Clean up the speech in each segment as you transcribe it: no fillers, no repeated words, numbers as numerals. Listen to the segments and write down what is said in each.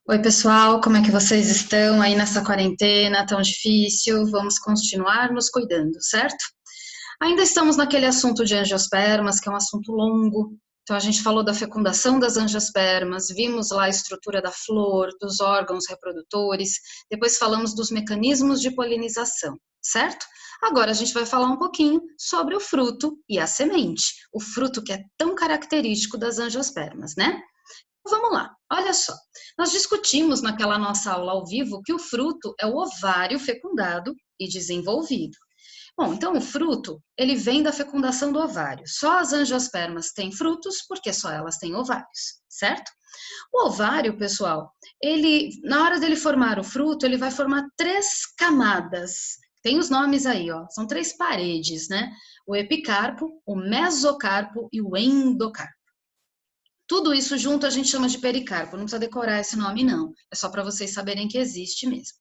Oi, pessoal, como é que vocês estão aí nessa quarentena tão difícil? Vamos continuar nos cuidando, certo? Ainda estamos naquele assunto de angiospermas, que é um assunto longo. Então, a gente falou da fecundação das angiospermas, vimos lá a estrutura da flor, dos órgãos reprodutores, depois falamos dos mecanismos de polinização, certo? Agora a gente vai falar um pouquinho sobre o fruto e a semente, o fruto que é tão característico das angiospermas, né? Vamos lá, olha só. Nós discutimos naquela nossa aula ao vivo que o fruto é o ovário fecundado e desenvolvido. Bom, então o fruto, ele vem da fecundação do ovário. Só as angiospermas têm frutos porque só elas têm ovários, certo? O ovário, pessoal, ele, na hora dele formar o fruto, ele vai formar três camadas. Tem os nomes aí, ó. São três paredes, né? O epicarpo, o mesocarpo e o endocarpo. Tudo isso junto a gente chama de pericarpo, não precisa decorar esse nome não, é só para vocês saberem que existe mesmo.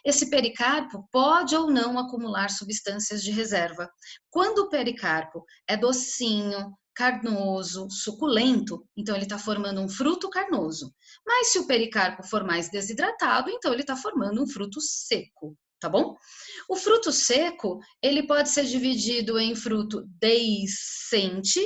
Esse pericarpo pode ou não acumular substâncias de reserva. Quando o pericarpo é docinho, carnoso, suculento, então ele está formando um fruto carnoso. Mas se o pericarpo for mais desidratado, então ele está formando um fruto seco, tá bom? O fruto seco, ele pode ser dividido em fruto deiscente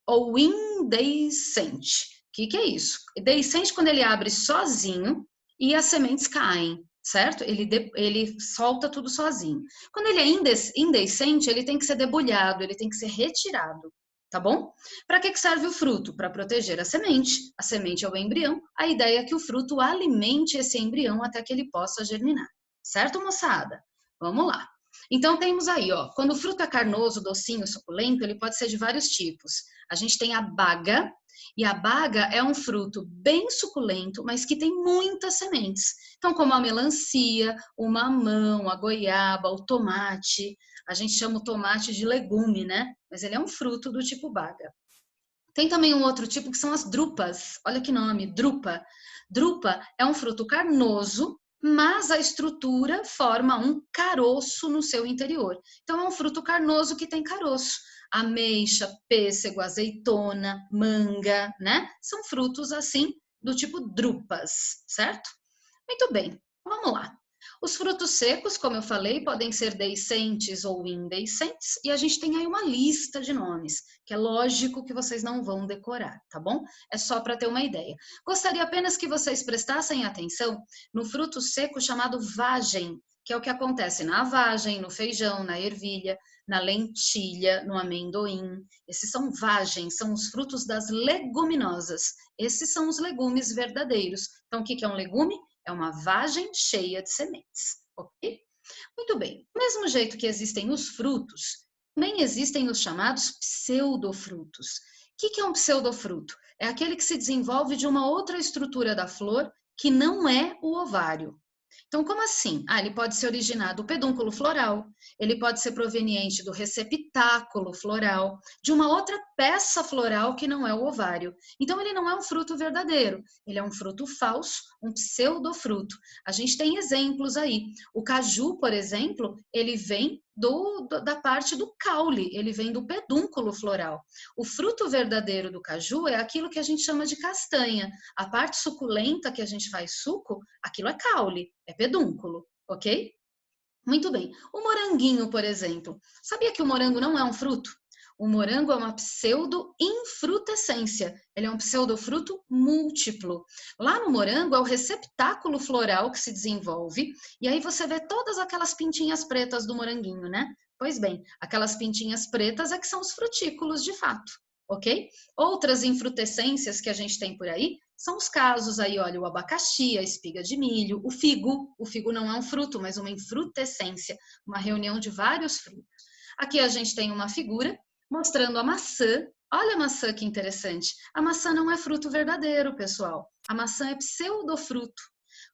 ou indeiscente. O que é isso? Deiscente quando ele abre sozinho e as sementes caem, certo? Ele solta tudo sozinho. Quando ele é indeiscente, ele tem que ser debulhado, ele tem que ser retirado, tá bom? Para que serve o fruto? Para proteger a semente. A semente é o embrião. A ideia é que o fruto alimente esse embrião até que ele possa germinar, certo, moçada? Vamos lá. Então temos aí, ó, quando o fruto é carnoso, docinho, suculento, ele pode ser de vários tipos. A gente tem a baga, e a baga é um fruto bem suculento, mas que tem muitas sementes. Então, como a melancia, o mamão, a goiaba, o tomate, a gente chama o tomate de legume, né? Mas ele é um fruto do tipo baga. Tem também um outro tipo que são as drupas. Olha que nome, drupa. Drupa é um fruto carnoso, mas a estrutura forma um caroço no seu interior. Então é um fruto carnoso que tem caroço. Ameixa, pêssego, azeitona, manga, né? São frutos assim do tipo drupas, certo? Muito bem, vamos lá. Os frutos secos, como eu falei, podem ser deiscentes ou indeiscentes, e a gente tem aí uma lista de nomes, que é lógico que vocês não vão decorar, tá bom? É só para ter uma ideia. Gostaria apenas que vocês prestassem atenção no fruto seco chamado vagem, que é o que acontece na vagem, no feijão, na ervilha, na lentilha, no amendoim. Esses são vagens, são os frutos das leguminosas. Esses são os legumes verdadeiros. Então, o que é um legume? É uma vagem cheia de sementes, ok? Muito bem. Do mesmo jeito que existem os frutos, também existem os chamados pseudofrutos. O que é um pseudofruto? É aquele que se desenvolve de uma outra estrutura da flor que não é o ovário. Então, como assim? Ele pode ser originado do pedúnculo floral, ele pode ser proveniente do receptáculo floral, de uma outra peça floral que não é o ovário. Então, ele não é um fruto verdadeiro, ele é um fruto falso, um pseudofruto. A gente tem exemplos aí. O caju, por exemplo, ele vem da parte do caule, ele vem do pedúnculo floral. O fruto verdadeiro do caju é aquilo que a gente chama de castanha. A parte suculenta que a gente faz suco, aquilo é caule, é pedúnculo, ok? Muito bem. O moranguinho, por exemplo. Sabia que o morango não é um fruto? O morango é uma pseudo-infrutescência. Ele é um pseudofruto múltiplo. Lá no morango é o receptáculo floral que se desenvolve, e aí você vê todas aquelas pintinhas pretas do moranguinho, né? Pois bem, aquelas pintinhas pretas é que são os frutículos de fato, ok? Outras infrutescências que a gente tem por aí são os casos aí, olha, o abacaxi, a espiga de milho, o figo. O figo não é um fruto, mas uma infrutescência, uma reunião de vários frutos. Aqui a gente tem uma figura mostrando a maçã. Olha a maçã que interessante. A maçã não é fruto verdadeiro, pessoal. A maçã é pseudofruto.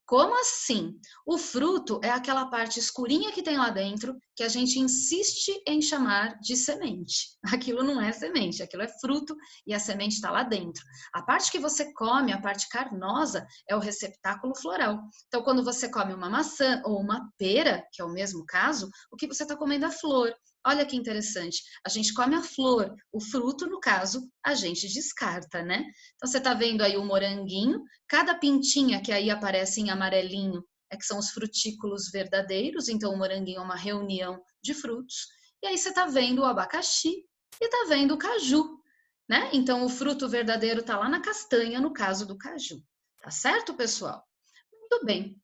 Como assim? O fruto é aquela parte escurinha que tem lá dentro que a gente insiste em chamar de semente. Aquilo não é semente, aquilo é fruto e a semente está lá dentro. A parte que você come, a parte carnosa, é o receptáculo floral. Então, quando você come uma maçã ou uma pera, que é o mesmo caso, o que você está comendo é flor. Olha que interessante. A gente come a flor, o fruto, no caso, a gente descarta, né? Então, você está vendo aí o moranguinho, cada pintinha que aí aparece em amarelinho é que são os frutículos verdadeiros, então o moranguinho é uma reunião de frutos. E aí você está vendo o abacaxi e está vendo o caju, né? Então, o fruto verdadeiro está lá na castanha, no caso do caju. Tá certo, pessoal? Muito bem.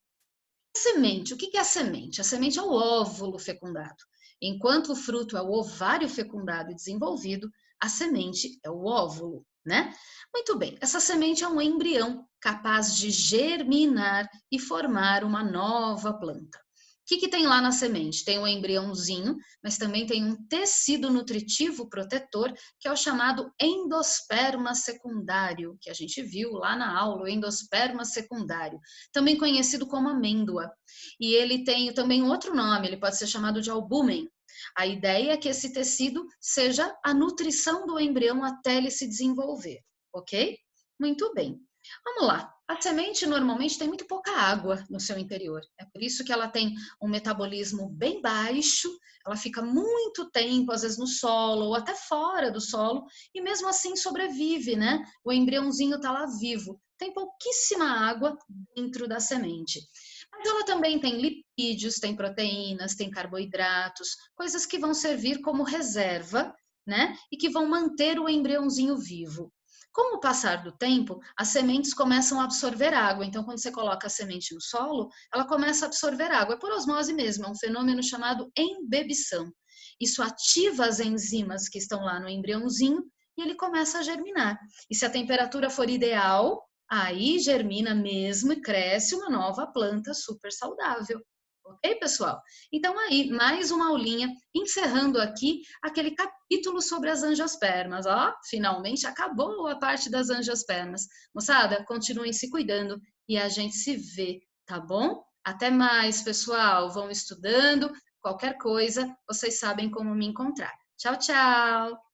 Semente, o que é a semente? A semente é o óvulo fecundado. Enquanto o fruto é o ovário fecundado e desenvolvido, a semente é o óvulo, né? Muito bem, essa semente é um embrião capaz de germinar e formar uma nova planta. O que tem lá na semente? Tem um embriãozinho, mas também tem um tecido nutritivo protetor, que é o chamado endosperma secundário, que a gente viu lá na aula, o endosperma secundário, também conhecido como amêndoa. E ele tem também outro nome, ele pode ser chamado de albúmen. A ideia é que esse tecido seja a nutrição do embrião até ele se desenvolver, ok? Muito bem. Vamos lá. A semente normalmente tem muito pouca água no seu interior. É por isso que ela tem um metabolismo bem baixo, ela fica muito tempo, às vezes no solo ou até fora do solo, e mesmo assim sobrevive, né? O embriãozinho está lá vivo. Tem pouquíssima água dentro da semente. Mas ela também tem lipídios, tem proteínas, tem carboidratos, coisas que vão servir como reserva, né? E que vão manter o embriãozinho vivo. Com o passar do tempo, as sementes começam a absorver água. Então, quando você coloca a semente no solo, ela começa a absorver água. É por osmose mesmo, é um fenômeno chamado embebição. Isso ativa as enzimas que estão lá no embriãozinho e ele começa a germinar. E se a temperatura for ideal, aí germina mesmo e cresce uma nova planta super saudável. Ok, pessoal? Então, aí, mais uma aulinha, encerrando aqui aquele capítulo sobre as angiospermas. Ó, finalmente acabou a parte das angiospermas. Moçada, continuem se cuidando e a gente se vê, tá bom? Até mais, pessoal. Vão estudando. Qualquer coisa, vocês sabem como me encontrar. Tchau, tchau!